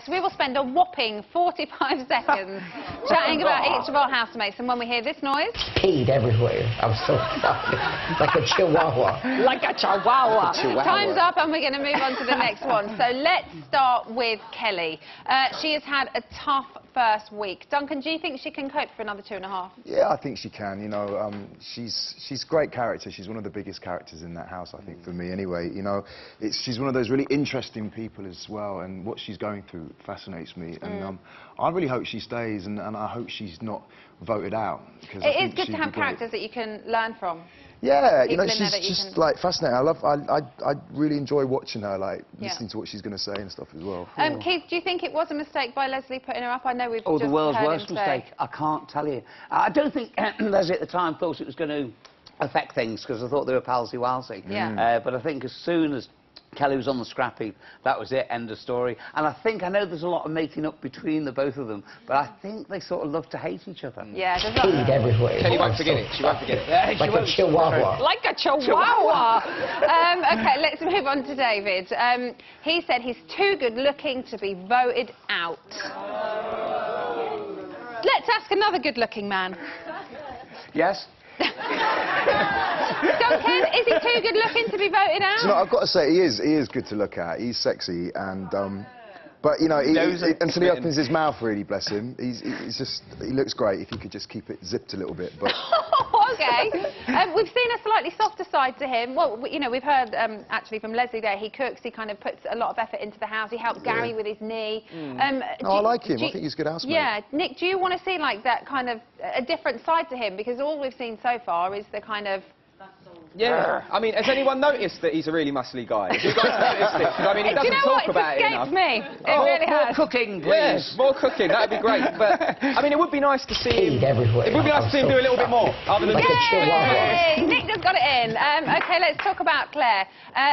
So we will spend a whopping 45 seconds chatting about each of our housemates, and when we hear this noise... Peed everywhere. I'm so sorry. Like a chihuahua. Like a chihuahua. Time's up and we're going to move on to the next one. So let's start with Kelly. She has had a tough first week. Duncan, do you think she can cope for another 2.5? Yeah, I think she can. You know, she's great character. She's one of the biggest characters in that house, I think, for me anyway. You know, she's one of those really interesting people as well, and what she's going through fascinates me. And I really hope she stays, and I hope she's not voted out. It is good to have characters that you can learn from. Yeah, you know, she's just like fascinating. I really enjoy watching her, like listening to what she's going to say and stuff as well. Keith, do you think it was a mistake by Leslie putting her up? I know we've just the world's heard worst mistake. I can't tell you. I don't think Leslie at the time thought it was going to affect things, because I thought they were palsy-walsy. Yeah. But I think as soon as Kelly was on the scrap heap, that was it, end of story. And I know there's a lot of making up between the both of them, but I think they sort of love to hate each other. Yeah, there's Peed everywhere. Kelly won't forget it. She won't forget it. Like a chihuahua. Like a chihuahua. OK, let's move on to David. He said he's too good looking to be voted out. Let's ask another good looking man. Yes? Duncan, is he too good looking to be voted out? You know, I've got to say, he is good to look at. He's sexy, and but you know, until he opens his mouth, really, bless him. He looks great. If he could just keep it zipped a little bit, but. OK. We've seen a slightly softer side to him. Well, you know, we've heard actually from Leslie there. He cooks. He kind of puts a lot of effort into the house. He helped Gary with his knee. I like him. I think he's a good housemate. Yeah, Nick, do you want to see like that kind of a different side to him? Because all we've seen so far is the kind of. Yeah, I mean, has anyone noticed that he's a really muscly guy? Have you guys noticed it? 'Cause, I mean, he doesn't talk about it enough. Me. It really More has. cooking, please. Yes, more cooking, that'd be great. But, I mean, it would be nice to see him... Peed everywhere. It would be nice to see him do a little bit more, other than... Like a chihuahua. Yay! Nick just got it in. OK, let's talk about Claire.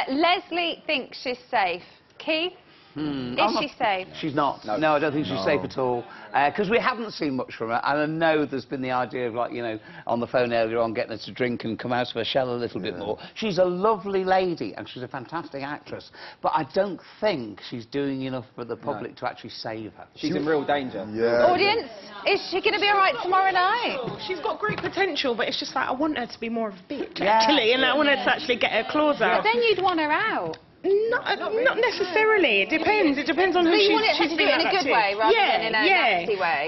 Leslie thinks she's safe. Keith? Is she safe? She's not. No, I don't think she's safe at all. Because we haven't seen much from her. And I know there's been the idea of, like, you know, on the phone earlier on, getting her to drink and come out of her shell a little bit more. She's a lovely lady, and she's a fantastic actress. But I don't think she's doing enough for the public to actually save her. She's in real danger. Yeah. Audience, is she going to be all right tomorrow night? She's got great potential, but it's just like I want her to be more of a bitch, actually, and I want her to actually get her claws out. But then you'd want her out. Not necessarily. It depends. It depends on who she's. You want her to do it in a good way rather than in a nasty way.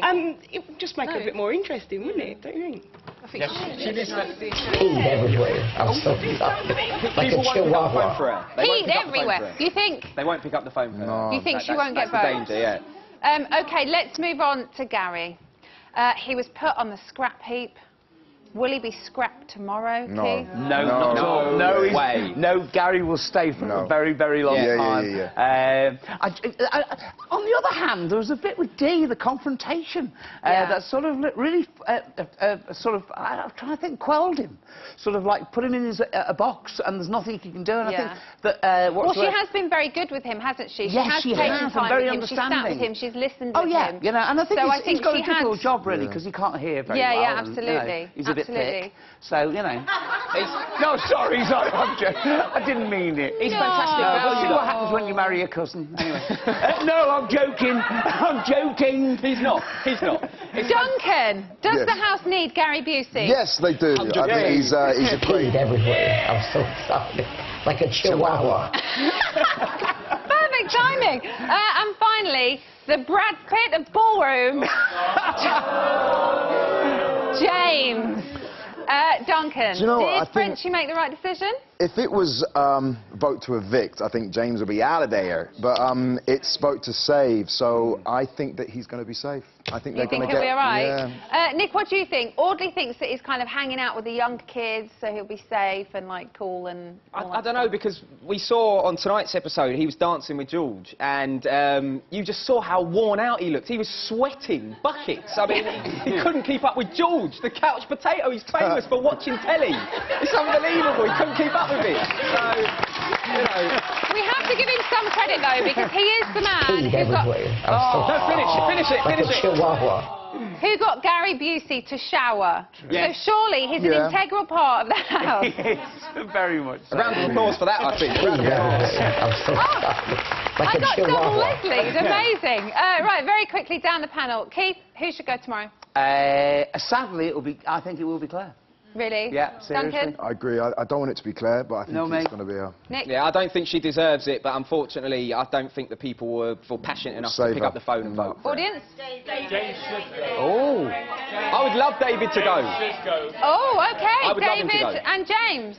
It would just make it a bit more interesting, wouldn't it? Don't you think? I think Peed everywhere. I'm so sorry. Like a People won't pick up the phone chihuahua. for her. They won't Peed pick up the phone everywhere. for her. You think? They won't pick up the phone for her. No. You think she won't get That's the votes? danger, yeah. OK, let's move on to Gary. He was put on the scrap heap. Will he be scrapped tomorrow, No. Keith? No, not at all. No way. No, Gary will stay for a very, very long time. On the other hand, there was a bit with Dee, the confrontation, that sort of really, I'm trying to think, quelled him. Sort of like put him in a box, and there's nothing he can do. And I think that... well, she has been very good with him, hasn't she? Yes, she has. Time Very with him. understanding. She's sat with him. She's listened to him. Oh, yeah. You know, and I think he's got a she difficult job, really, because he can't hear very well. Yeah, and, absolutely. you know, he's a bit Absolutely. thick. So, you know... No, sorry, I'm joking. I didn't mean it. He's fantastic. We'll see what happens when you marry your cousin. Anyway. No, I'm joking. I'm joking. He's not. He's not. Duncan, does the house need Gary Busey? Yes, they do. I think he's a great... Peed everywhere. I'm so sorry. Like a chihuahua. Perfect timing. And finally, the Brad Pitt of ballroom, James. Duncan, did Frenchie make the right decision? If it was vote to evict, I think James would be out of there. But it's vote to save, so I think that he's going to be safe. I think they're going to get... You think he'll be all right? Yeah. Nick, what do you think? Audley thinks that he's kind of hanging out with the young kids, so he'll be safe and, like, cool and... I don't know, because we saw on tonight's episode he was dancing with George, and you just saw how worn out he looked. He was sweating buckets. I mean, he couldn't keep up with George, the couch potato. He's famous for watching telly. It's unbelievable. He couldn't keep up with it. So, you know... We have to give him some credit, though, because he is the man Peed who's got... everywhere. I'm so No, finish it. like a chihuahua. Who got Gary Busey to shower? Yes. So surely he's an integral part of the house. Yes, very much so. A round of applause for that, I think. I'm so sorry. Like I a got double chihuahua. Leslie's. Amazing. Right, very quickly down the panel. Keith, who should go tomorrow? Sadly, I think it will be Claire. Really? Yeah, seriously. Duncan? I agree. I don't want it to be Claire, but I think it's going to be her. Nick? Yeah, I don't think she deserves it, but unfortunately, I don't think the people were feel passionate enough to pick up the phone and vote. Audience? Oh, I would love David to go. Oh, OK. I would love him to David go. and James.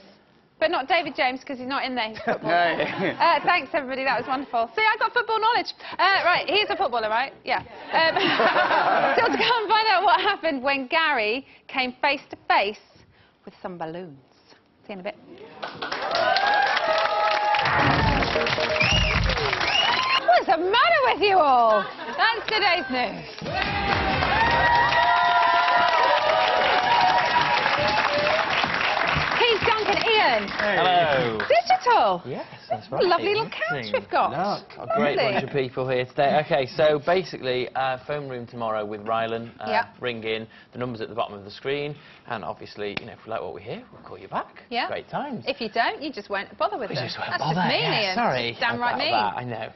But not David James, because he's not in there. He's football. Thanks, everybody. That was wonderful. See, I got football knowledge. Right, he's a footballer, right? Yeah. Still to come and find out what happened when Gary came face to face with some balloons. See you in a bit. What's the matter with you all? That's today's news. Keith, Duncan, Ian. Hello. Digital. Yes, that's What right. a lovely little couch we've got. Look, a great bunch of people here today. OK, so basically, phone room tomorrow with Rylan. Ring in, the numbers at the bottom of the screen. And obviously, you know, if we like what we hear, we'll call you back. Yeah. Great times. If you don't, you just won't bother with it. Just won't That's bother. just mean, Yeah, Ian. sorry. Damn right mean. I know.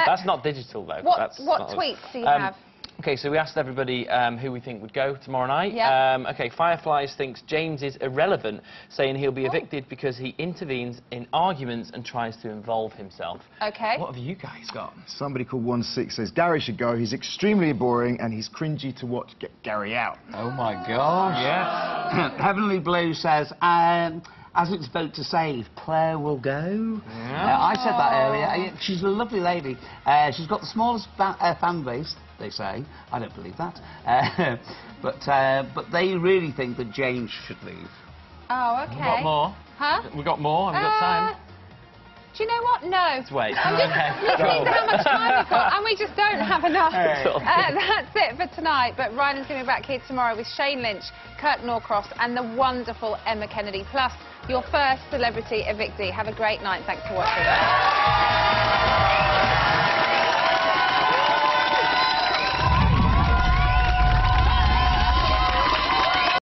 That's not digital, though. What tweets do you have? OK, so we asked everybody who we think would go tomorrow night. Yeah. OK, Fireflies thinks James is irrelevant, saying he'll be evicted because he intervenes in arguments and tries to involve himself. OK. What have you guys got? Somebody called 16 says Gary should go. He's extremely boring and he's cringy to watch. Get Gary out. Oh, my gosh. Yes. Heavenly Blue says, as it's vote to save, Claire will go. Yeah. I said that earlier. She's a lovely lady. She's got the smallest fan base, they say. I don't believe that. But they really think that James should leave. Oh, OK. We've got more. Huh? We've got more. Have we got time? Do you know what? No. Let's wait. I'm just listening to how much time we've got, and we just don't have enough. That's it for tonight, but Ryan's going to be back here tomorrow with Shane Lynch, Kirk Norcross and the wonderful Emma Kennedy, plus your first celebrity evictee. Have a great night. Thanks for watching.